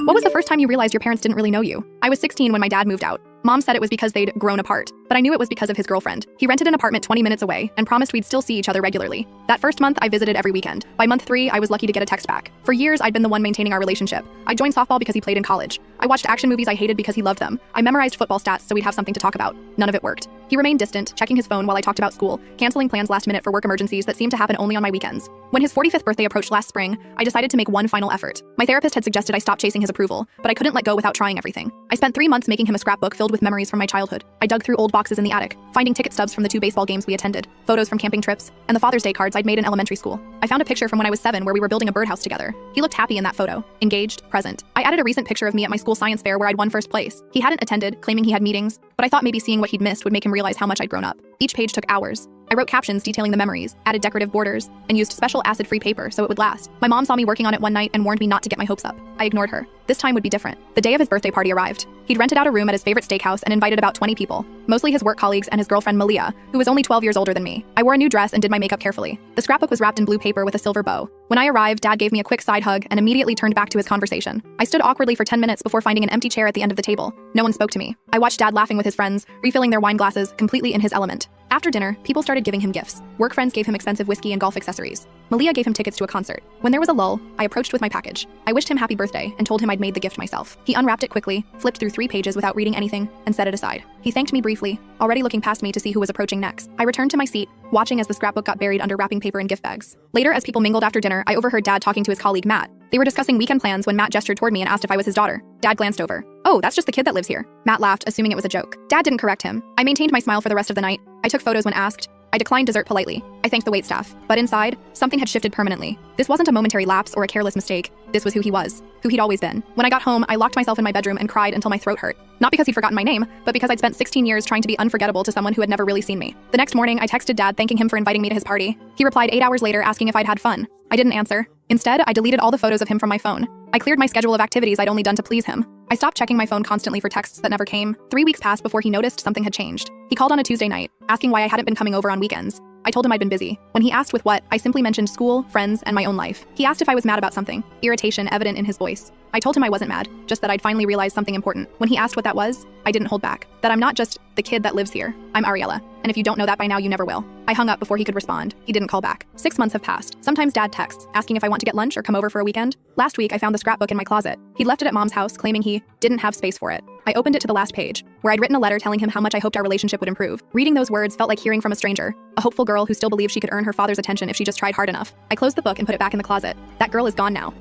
What was the first time you realized your parents didn't really know you? I was 16 when my dad moved out. Mom said it was because they'd grown apart, but I knew it was because of his girlfriend. He rented an apartment 20 minutes away and promised we'd still see each other regularly. That first month, I visited every weekend. By month 3, I was lucky to get a text back. For years, I'd been the one maintaining our relationship. I joined softball because he played in college. I watched action movies I hated because he loved them. I memorized football stats so we'd have something to talk about. None of it worked. He remained distant, checking his phone while I talked about school, canceling plans last minute for work emergencies that seemed to happen only on my weekends. When his 45th birthday approached last spring, I decided to make one final effort. My therapist had suggested I stop chasing his approval, but I couldn't let go without trying everything. I spent 3 months making him a scrapbook filled with memories from my childhood. I dug through old boxes in the attic, finding ticket stubs from the 2 baseball games we attended, photos from camping trips, and the Father's Day cards I'd made in elementary school. I found a picture from when I was 7 where we were building a birdhouse together. He looked happy in that photo, engaged, present. I added a recent picture of me at my school science fair where I'd won first place. He hadn't attended, claiming he had meetings, but I thought maybe seeing what he'd missed would make him realize how much I'd grown up. Each page took hours. I wrote captions detailing the memories, added decorative borders, and used special acid-free paper so it would last. My mom saw me working on it one night and warned me not to get my hopes up. I ignored her. This time would be different. The day of his birthday party arrived. He'd rented out a room at his favorite steakhouse and invited about 20 people, mostly his work colleagues and his girlfriend Malia, who was only 12 years older than me. I wore a new dress and did my makeup carefully. The scrapbook was wrapped in blue paper with a silver bow. When I arrived, Dad gave me a quick side hug and immediately turned back to his conversation. I stood awkwardly for 10 minutes before finding an empty chair at the end of the table. No one spoke to me. I watched Dad laughing with his friends, refilling their wine glasses, completely in his element. After dinner, people started giving him gifts. Work friends gave him expensive whiskey and golf accessories. Malia gave him tickets to a concert. When there was a lull, I approached with my package. I wished him happy birthday and told him I'd made the gift myself. He unwrapped it quickly, flipped through 3 pages without reading anything, and set it aside. He thanked me briefly, already looking past me to see who was approaching next. I returned to my seat, watching as the scrapbook got buried under wrapping paper and gift bags. Later, as people mingled after dinner, I overheard Dad talking to his colleague Matt. They were discussing weekend plans when Matt gestured toward me and asked if I was his daughter. Dad glanced over. "Oh, that's just the kid that lives here." Matt laughed, assuming it was a joke. Dad didn't correct him. I maintained my smile for the rest of the night. I took photos when asked. I declined dessert politely. I thanked the waitstaff. But inside, something had shifted permanently. This wasn't a momentary lapse or a careless mistake. This was who he was, who he'd always been. When I got home, I locked myself in my bedroom and cried until my throat hurt. Not because he'd forgotten my name, but because I'd spent 16 years trying to be unforgettable to someone who had never really seen me. The next morning, I texted Dad thanking him for inviting me to his party. He replied 8 hours later asking if I'd had fun. I didn't answer. Instead, I deleted all the photos of him from my phone. I cleared my schedule of activities I'd only done to please him. I stopped checking my phone constantly for texts that never came. 3 weeks passed before he noticed something had changed. He called on a Tuesday night, asking why I hadn't been coming over on weekends. I told him I'd been busy. When he asked with what, I simply mentioned school, friends, and my own life. He asked if I was mad about something, irritation evident in his voice. I told him I wasn't mad, just that I'd finally realized something important. When he asked what that was, I didn't hold back. That I'm not just the kid that lives here. I'm Ariella. And if you don't know that by now, you never will. I hung up before he could respond. He didn't call back. 6 months have passed. Sometimes Dad texts, asking if I want to get lunch or come over for a weekend. Last week, I found the scrapbook in my closet. He'd left it at Mom's house, claiming he didn't have space for it. I opened it to the last page, where I'd written a letter telling him how much I hoped our relationship would improve. Reading those words felt like hearing from a stranger, a hopeful girl who still believed she could earn her father's attention if she just tried hard enough. I closed the book and put it back in the closet. That girl is gone now.